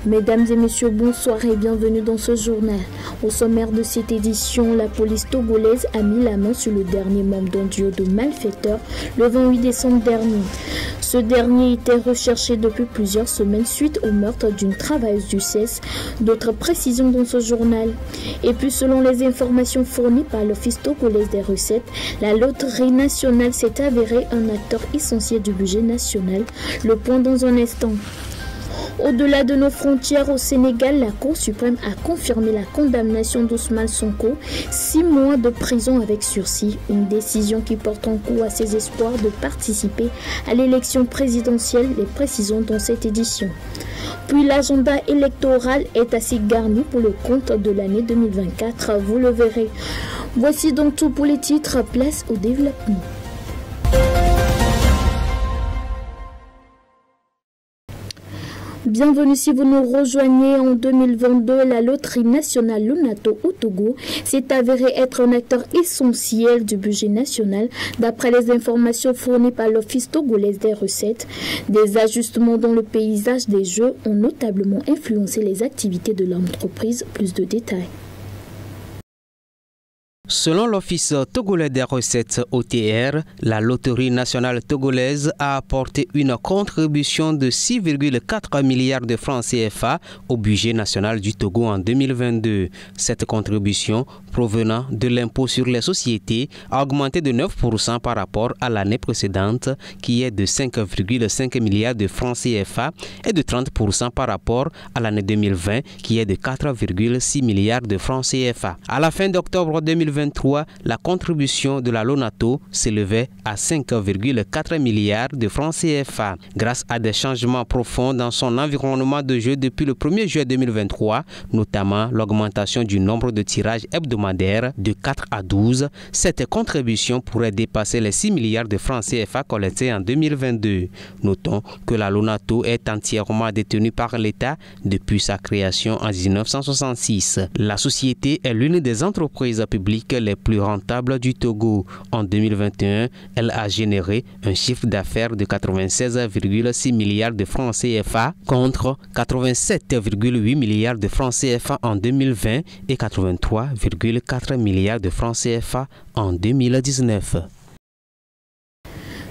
Mesdames et messieurs, bonsoir et bienvenue dans ce journal. Au sommaire de cette édition, la police togolaise a mis la main sur le dernier membre d'un duo de malfaiteurs le 28 décembre dernier. Ce dernier était recherché depuis plusieurs semaines suite au meurtre d'une travailleuse du CES. D'autres précisions dans ce journal. Et puis selon les informations fournies par l'Office togolais des recettes, la loterie nationale s'est avérée un acteur essentiel du budget national. Le point dans un instant. Au-delà de nos frontières au Sénégal, la Cour suprême a confirmé la condamnation d'Ousmane Sonko, 6 mois de prison avec sursis, une décision qui porte un coup à ses espoirs de participer à l'élection présidentielle, les précisions dans cette édition. Puis l'agenda électoral est assez garni pour le compte de l'année 2024, vous le verrez. Voici donc tout pour les titres, place au développement. Bienvenue si vous nous rejoignez. En 2022, la loterie nationale Lonato au Togo s'est avérée être un acteur essentiel du budget national d'après les informations fournies par l'Office togolais des recettes. Des ajustements dans le paysage des jeux ont notablement influencé les activités de l'entreprise. Plus de détails. Selon l'Office togolais des recettes OTR, la loterie nationale togolaise a apporté une contribution de 6,4 milliards de francs CFA au budget national du Togo en 2022. Cette contribution, provenant de l'impôt sur les sociétés, a augmenté de 9% par rapport à l'année précédente, qui est de 5,5 milliards de francs CFA, et de 30% par rapport à l'année 2020, qui est de 4,6 milliards de francs CFA. À la fin d'octobre 2023, la contribution de la Lonato s'élevait à 5,4 milliards de francs CFA. Grâce à des changements profonds dans son environnement de jeu depuis le 1er juillet 2023, notamment l'augmentation du nombre de tirages hebdomadaires de 4 à 12, cette contribution pourrait dépasser les 6 milliards de francs CFA collectés en 2022. Notons que la Lonato est entièrement détenue par l'État depuis sa création en 1966. La société est l'une des entreprises publiques les plus rentables du Togo. En 2021, elle a généré un chiffre d'affaires de 96,6 milliards de francs CFA contre 87,8 milliards de francs CFA en 2020 et 83,4 milliards de francs CFA en 2019.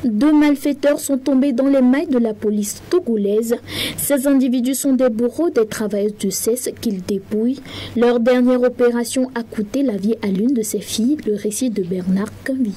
2 malfaiteurs sont tombés dans les mailles de la police togolaise. Ces individus sont des bourreaux des travailleuses du CES qu'ils dépouillent. Leur dernière opération a coûté la vie à l'une de ses filles, le récit de Bernard Kambi.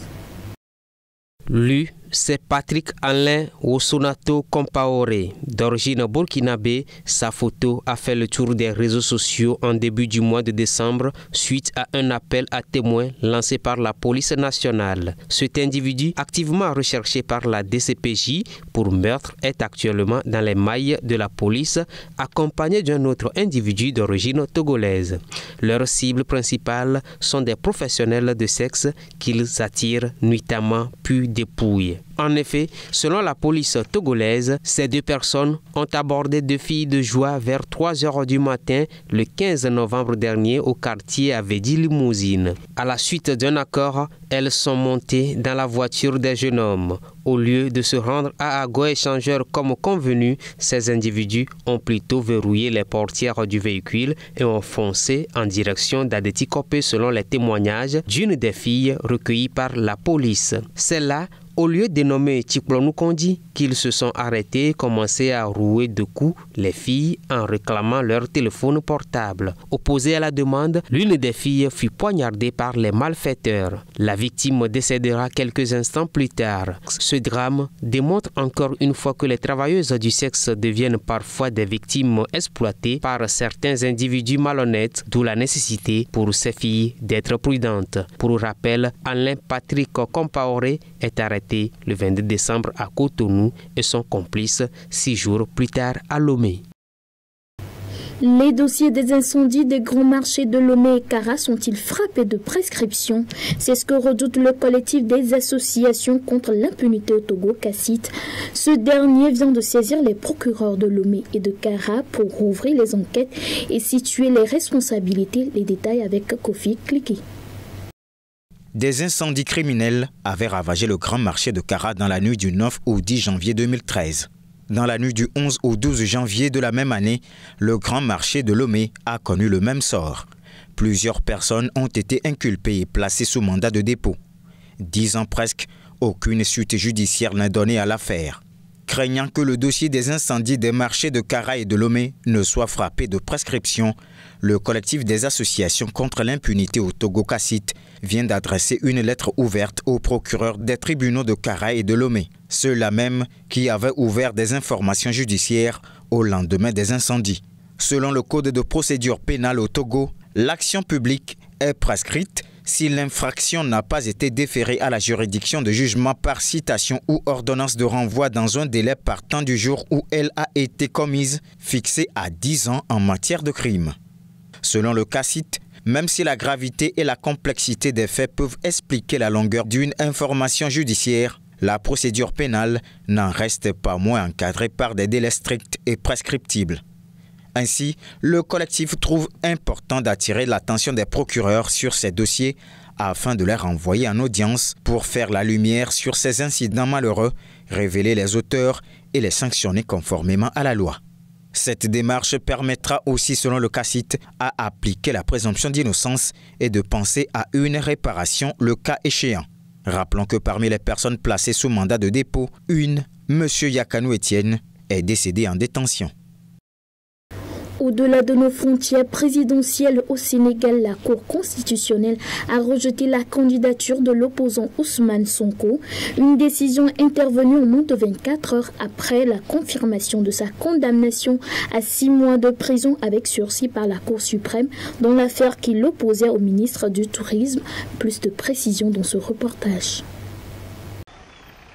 Lui, c'est Patrick Alain Wosonato Compaoré, d'origine burkinabé. Sa photo a fait le tour des réseaux sociaux en début du mois de décembre suite à un appel à témoins lancé par la police nationale. Cet individu, activement recherché par la DCPJ pour meurtre, est actuellement dans les mailles de la police, accompagné d'un autre individu d'origine togolaise. Leurs cibles principales sont des professionnels de sexe qu'ils attirent nuitamment puis dépouillent. En effet, selon la police togolaise, ces 2 personnes ont abordé 2 filles de joie vers 3 heures du matin le 15 novembre dernier au quartier Avedi Limousine. À la suite d'un accord, elles sont montées dans la voiture des jeunes hommes. Au lieu de se rendre à Ago échangeur comme convenu, ces individus ont plutôt verrouillé les portières du véhicule et ont foncé en direction d'Adeti Kopé selon les témoignages d'une des filles recueillies par la police. Celle-là, au lieu de nommer Chikplonou Kondi, qu'ils se sont arrêtés et commencé à rouer de coups les filles en réclamant leur téléphone portable. Opposée à la demande, l'une des filles fut poignardée par les malfaiteurs. La victime décédera quelques instants plus tard. Ce drame démontre encore une fois que les travailleuses du sexe deviennent parfois des victimes exploitées par certains individus malhonnêtes, d'où la nécessité pour ces filles d'être prudentes. Pour rappel, Alain Patrick Compaoré est arrêté le 22 décembre à Cotonou et son complice 6 jours plus tard à Lomé. Les dossiers des incendies des grands marchés de Lomé et Kara sont-ils frappés de prescription? C'est ce que redoute le collectif des associations contre l'impunité au Togo, CACIT. Ce dernier vient de saisir les procureurs de Lomé et de Kara pour rouvrir les enquêtes et situer les responsabilités. Les détails avec Kofi Kliki. Des incendies criminels avaient ravagé le grand marché de Kara dans la nuit du 9 au 10 janvier 2013. Dans la nuit du 11 au 12 janvier de la même année, le grand marché de Lomé a connu le même sort. Plusieurs personnes ont été inculpées et placées sous mandat de dépôt. 10 ans presque, aucune suite judiciaire n'est donnée à l'affaire. Craignant que le dossier des incendies des marchés de Kara et de Lomé ne soit frappé de prescription, le collectif des associations contre l'impunité au Togo CACIT vient d'adresser une lettre ouverte au procureur des tribunaux de Kara et de Lomé, ceux-là même qui avaient ouvert des informations judiciaires au lendemain des incendies. Selon le Code de procédure pénale au Togo, l'action publique est prescrite si l'infraction n'a pas été déférée à la juridiction de jugement par citation ou ordonnance de renvoi dans un délai partant du jour où elle a été commise, fixé à 10 ans en matière de crime. Selon le CACIT, même si la gravité et la complexité des faits peuvent expliquer la longueur d'une information judiciaire, la procédure pénale n'en reste pas moins encadrée par des délais stricts et prescriptibles. Ainsi, le collectif trouve important d'attirer l'attention des procureurs sur ces dossiers afin de les renvoyer en audience pour faire la lumière sur ces incidents malheureux, révéler les auteurs et les sanctionner conformément à la loi. Cette démarche permettra aussi, selon le CACIT, à appliquer la présomption d'innocence et de penser à une réparation le cas échéant. Rappelons que parmi les personnes placées sous mandat de dépôt, M. Yakanou Etienne est décédé en détention. Au-delà de nos frontières présidentielles au Sénégal, la Cour constitutionnelle a rejeté la candidature de l'opposant Ousmane Sonko, une décision intervenue en moins de 24 heures après la confirmation de sa condamnation à 6 mois de prison avec sursis par la Cour suprême dans l'affaire qui l'opposait au ministre du Tourisme. Plus de précisions dans ce reportage.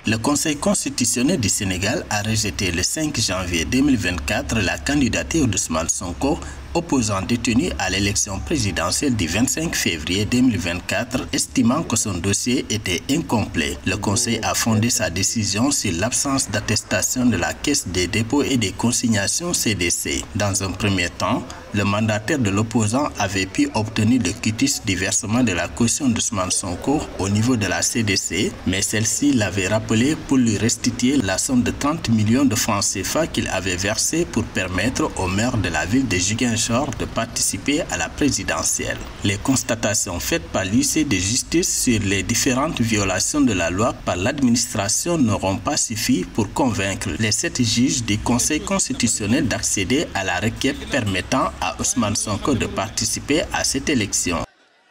Le Conseil constitutionnel du Sénégal a rejeté le 5 janvier 2024 la candidature d'Ousmane Sonko, opposant détenu à l'élection présidentielle du 25 février 2024, estimant que son dossier était incomplet. Le Conseil a fondé sa décision sur l'absence d'attestation de la Caisse des dépôts et des consignations CDC. Dans un premier temps, le mandataire de l'opposant avait pu obtenir le quitus du versement de la caution d'Ousmane Sonko au niveau de la CDC, mais celle-ci l'avait rappelé pour lui restituer la somme de 30 millions de francs CFA qu'il avait versé pour permettre au maire de la ville de Ziguinchor de participer à la présidentielle. Les constatations faites par l'huissier de justice sur les différentes violations de la loi par l'administration n'auront pas suffi pour convaincre les 7 juges du Conseil constitutionnel d'accéder à la requête permettant à Ousmane Sonko de participer à cette élection.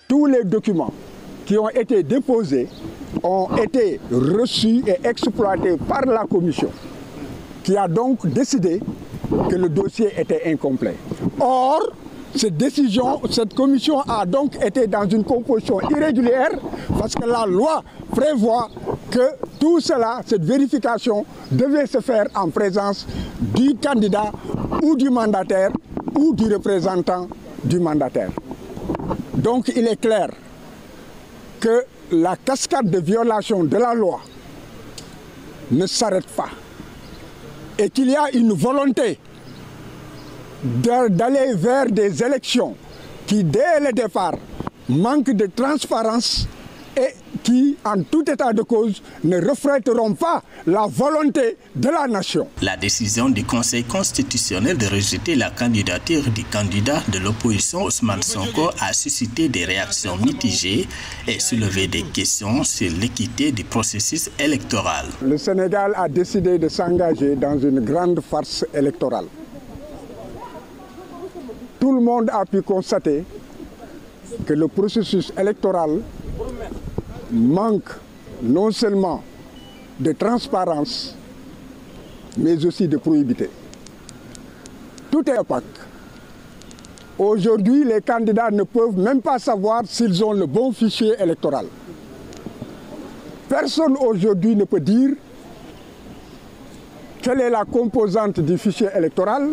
Tous les documents qui ont été déposés ont été reçus et exploités par la commission, qui a donc décidé que le dossier était incomplet. Or, cette commission a donc été dans une composition irrégulière parce que la loi prévoit que tout cela, cette vérification, devait se faire en présence du candidat ou du mandataire ou du représentant du mandataire. Donc il est clair que la cascade de violation de la loi ne s'arrête pas et qu'il y a une volonté d'aller vers des élections qui, dès le départ, manquent de transparence et qui, en tout état de cause, ne reflèteront pas la volonté de la nation. La décision du Conseil constitutionnel de rejeter la candidature du candidat de l'opposition Ousmane Sonko a suscité des réactions mitigées et soulevé des questions sur l'équité du processus électoral. Le Sénégal a décidé de s'engager dans une grande farce électorale. Tout le monde a pu constater que le processus électoral manque non seulement de transparence, mais aussi de probité. Tout est opaque. Aujourd'hui, les candidats ne peuvent même pas savoir s'ils ont le bon fichier électoral. Personne aujourd'hui ne peut dire quelle est la composante du fichier électoral.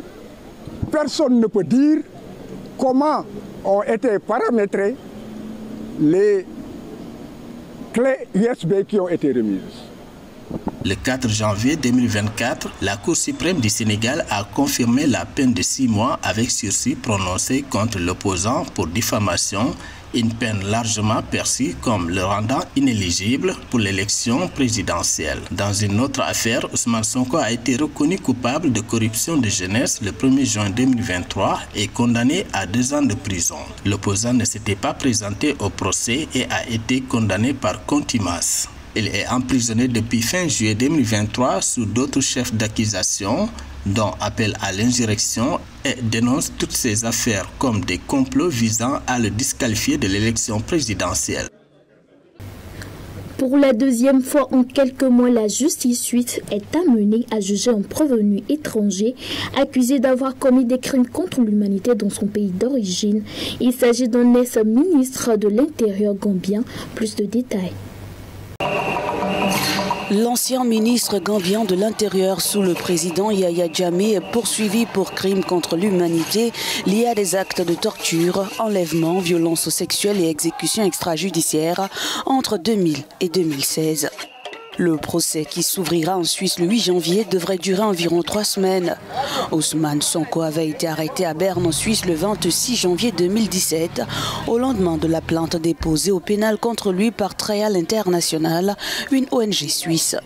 Personne ne peut dire comment ont été paramétrées les clés USB qui ont été remises. Le 4 janvier 2024, la Cour suprême du Sénégal a confirmé la peine de 6 mois avec sursis prononcée contre l'opposant pour diffamation Une peine largement perçue comme le rendant inéligible pour l'élection présidentielle. Dans une autre affaire, Ousmane Sonko a été reconnu coupable de corruption de jeunesse le 1er juin 2023 et condamné à 2 ans de prison. L'opposant ne s'était pas présenté au procès et a été condamné par contumace. Il est emprisonné depuis fin juillet 2023 sous d'autres chefs d'accusation, dont appel à l'insurrection, et dénonce toutes ces affaires comme des complots visant à le disqualifier de l'élection présidentielle. Pour la 2e fois en quelques mois, la justice suisse est amenée à juger un prévenu étranger accusé d'avoir commis des crimes contre l'humanité dans son pays d'origine. Il s'agit d'un ex-ministre de l'Intérieur gambien. Plus de détails. L'ancien ministre gambien de l'Intérieur sous le président Yahya Jammeh est poursuivi pour crimes contre l'humanité liés à des actes de torture, enlèvement, violences sexuelles et exécutions extrajudiciaires entre 2000 et 2016. Le procès qui s'ouvrira en Suisse le 8 janvier devrait durer environ 3 semaines. Ousmane Sonko avait été arrêté à Berne en Suisse le 26 janvier 2017 au lendemain de la plainte déposée au pénal contre lui par Trial International, une ONG suisse.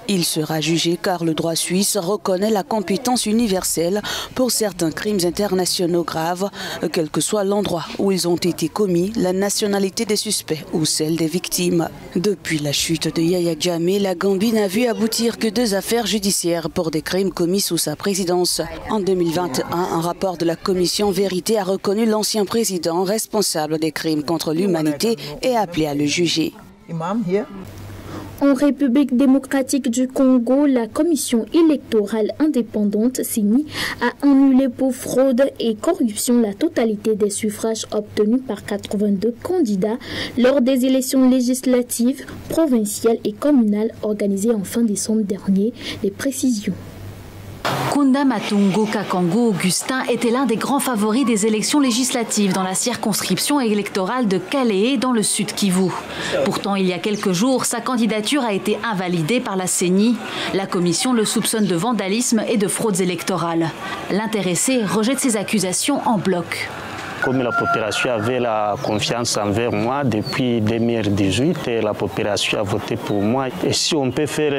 Il sera jugé car le droit suisse reconnaît la compétence universelle pour certains crimes internationaux graves, quel que soit l'endroit où ils ont été commis, la nationalité des suspects ou celle des victimes. Depuis la chute de Yahya Jammeh, la Gambie n'a vu aboutir que 2 affaires judiciaires pour des crimes commis sous sa présidence. En 2021, un rapport de la commission Vérité a reconnu l'ancien président responsable des crimes contre l'humanité et a appelé à le juger. En République démocratique du Congo, la commission électorale indépendante CENI a annulé pour fraude et corruption la totalité des suffrages obtenus par 82 candidats lors des élections législatives, provinciales et communales organisées en fin décembre dernier. Les précisions. Kunda Matungo Kakango Augustin était l'un des grands favoris des élections législatives dans la circonscription électorale de Kalehe dans le sud Kivu. Pourtant, il y a quelques jours, sa candidature a été invalidée par la CENI. La commission le soupçonne de vandalisme et de fraudes électorales. L'intéressé rejette ces accusations en bloc. Comme la population avait la confiance envers moi depuis 2018, et la population a voté pour moi. Et si on peut faire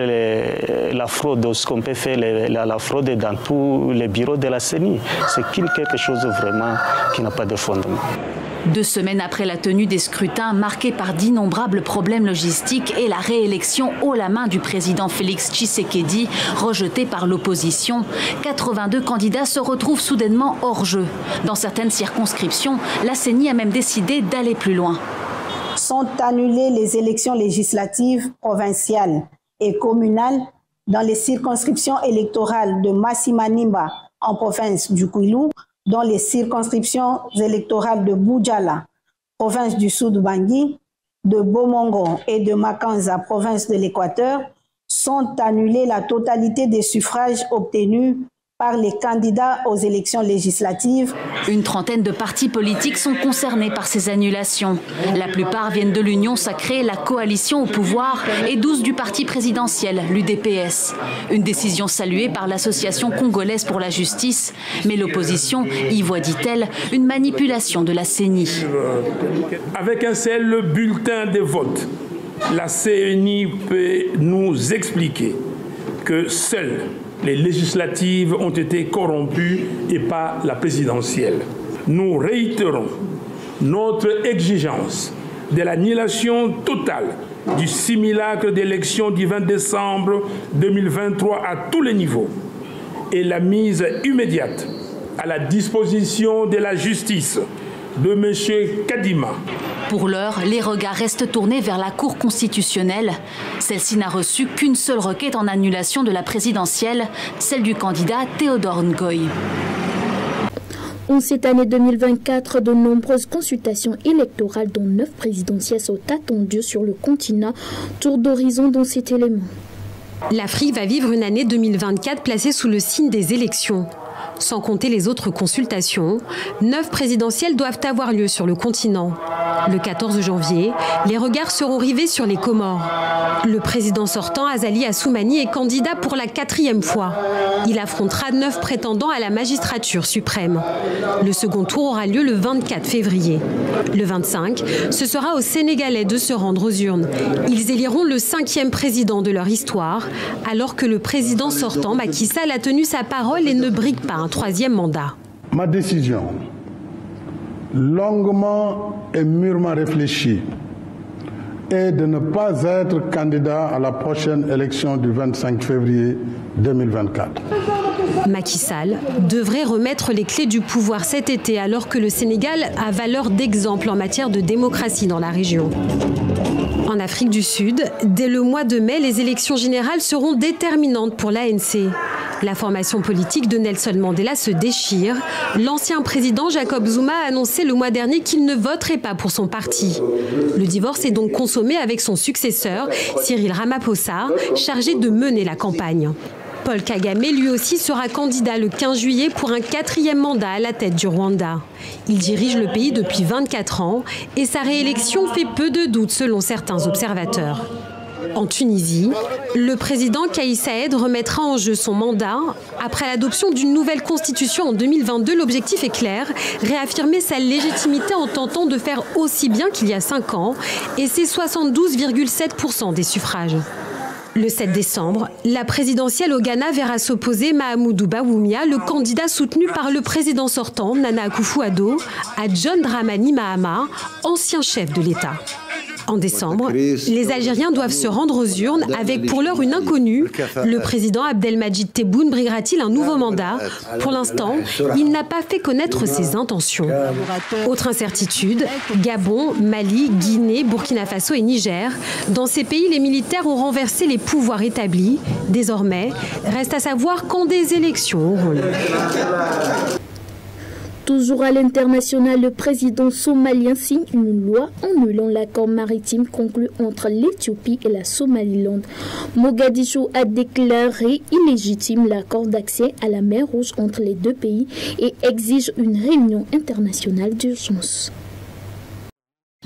la fraude, est-ce qu'on peut faire la fraude dans tous les bureaux de la CENI? C'est quelque chose vraiment qui n'a pas de fondement. 2 semaines après la tenue des scrutins marqués par d'innombrables problèmes logistiques et la réélection haut la main du président Félix Tshisekedi, rejeté par l'opposition, 82 candidats se retrouvent soudainement hors jeu. Dans certaines circonscriptions, la CENI a même décidé d'aller plus loin. Sont annulées les élections législatives provinciales et communales dans les circonscriptions électorales de Massimanimba en province du Kwilu, dans les circonscriptions électorales de Boudjala, province du Sud-Bangui, de Bomongo et de Makanza, province de l'Équateur, sont annulés la totalité des suffrages obtenus par les candidats aux élections législatives. Une trentaine de partis politiques sont concernés par ces annulations. La plupart viennent de l'union sacrée, la coalition au pouvoir, et 12 du parti présidentiel, l'UDPS. Une décision saluée par l'Association congolaise pour la justice, mais l'opposition y voit, dit-elle, une manipulation de la CENI. Avec un seul bulletin de vote, la CENI peut nous expliquer que seuls les législatives ont été corrompues et pas la présidentielle. Nous réitérons notre exigence de l'annulation totale du simulacre d'élection du 20 décembre 2023 à tous les niveaux et la mise immédiate à la disposition de la justice de M. Kadima. Pour l'heure, les regards restent tournés vers la Cour constitutionnelle. Celle-ci n'a reçu qu'une seule requête en annulation de la présidentielle, celle du candidat Théodore Ngoy. En cette année 2024, de nombreuses consultations électorales, dont 9 présidentielles, sont attendues sur le continent. Tour d'horizon dans cet élément. L'Afrique va vivre une année 2024 placée sous le signe des élections. Sans compter les autres consultations, 9 présidentielles doivent avoir lieu sur le continent. Le 14 janvier, les regards seront rivés sur les Comores. Le président sortant, Azali Assoumani, est candidat pour la 4e fois. Il affrontera 9 prétendants à la magistrature suprême. Le second tour aura lieu le 24 février. Le 25, ce sera aux Sénégalais de se rendre aux urnes. Ils éliront le 5e président de leur histoire, alors que le président sortant, Macky Sall, a tenu sa parole et ne brigue pas un 3e mandat. Ma décision, longuement et mûrement réfléchie, est de ne pas être candidat à la prochaine élection du 25 février 2024. Macky Sall devrait remettre les clés du pouvoir cet été, alors que le Sénégal a valeur d'exemple en matière de démocratie dans la région. En Afrique du Sud, dès le mois de mai, les élections générales seront déterminantes pour l'ANC. La formation politique de Nelson Mandela se déchire. L'ancien président Jacob Zuma a annoncé le mois dernier qu'il ne voterait pas pour son parti. Le divorce est donc consommé avec son successeur, Cyril Ramaphosa, chargé de mener la campagne. Paul Kagame, lui aussi, sera candidat le 15 juillet pour un 4e mandat à la tête du Rwanda. Il dirige le pays depuis 24 ans et sa réélection fait peu de doute selon certains observateurs. En Tunisie, le président Kais Saied remettra en jeu son mandat. Après l'adoption d'une nouvelle constitution en 2022, l'objectif est clair, réaffirmer sa légitimité en tentant de faire aussi bien qu'il y a 5 ans, et c'est 72,7% des suffrages. Le 7 décembre, la présidentielle au Ghana verra s'opposer Mahamoudou Bawumia, le candidat soutenu par le président sortant, Nana Akufo-Addo, à John Dramani Mahama, ancien chef de l'État. En décembre, les Algériens doivent se rendre aux urnes avec pour l'heure une inconnue. Le président Abdelmadjid Tebboune briguera-t-il un nouveau mandat? Pour l'instant, il n'a pas fait connaître ses intentions. Autre incertitude, Gabon, Mali, Guinée, Burkina Faso et Niger. Dans ces pays, les militaires ont renversé les pouvoirs établis. Désormais, reste à savoir quand des élections auront lieu. Toujours à l'international, le président somalien signe une loi annulant l'accord maritime conclu entre l'Éthiopie et la Somaliland. Mogadiscio a déclaré illégitime l'accord d'accès à la mer Rouge entre les deux pays et exige une réunion internationale d'urgence.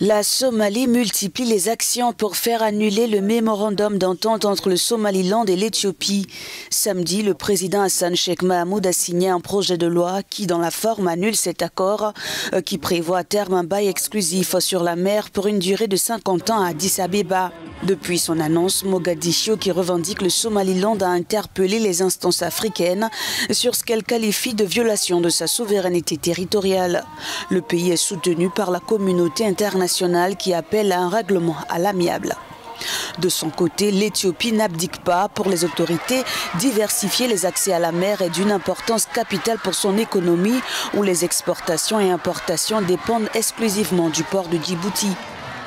La Somalie multiplie les actions pour faire annuler le mémorandum d'entente entre le Somaliland et l'Éthiopie. Samedi, le président Hassan Sheikh Mahamoud a signé un projet de loi qui, dans la forme, annule cet accord qui prévoit à terme un bail exclusif sur la mer pour une durée de 50 ans à Addis Abeba. Depuis son annonce, Mogadiscio, qui revendique le Somaliland, a interpellé les instances africaines sur ce qu'elle qualifie de violation de sa souveraineté territoriale. Le pays est soutenu par la communauté internationale qui appelle à un règlement à l'amiable. De son côté, l'Éthiopie n'abdique pas. Pour les autorités, diversifier les accès à la mer est d'une importance capitale pour son économie, où les exportations et importations dépendent exclusivement du port de Djibouti.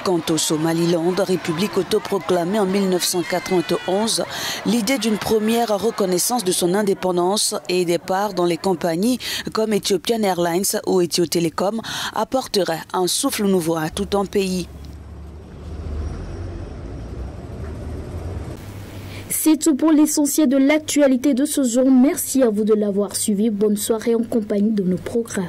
Quant au Somaliland, république autoproclamée en 1991, l'idée d'une première reconnaissance de son indépendance et des parts dans les compagnies comme Ethiopian Airlines ou Ethio Telecom apporterait un souffle nouveau à tout un pays. C'est tout pour l'essentiel de l'actualité de ce jour. Merci à vous de l'avoir suivi. Bonne soirée en compagnie de nos programmes.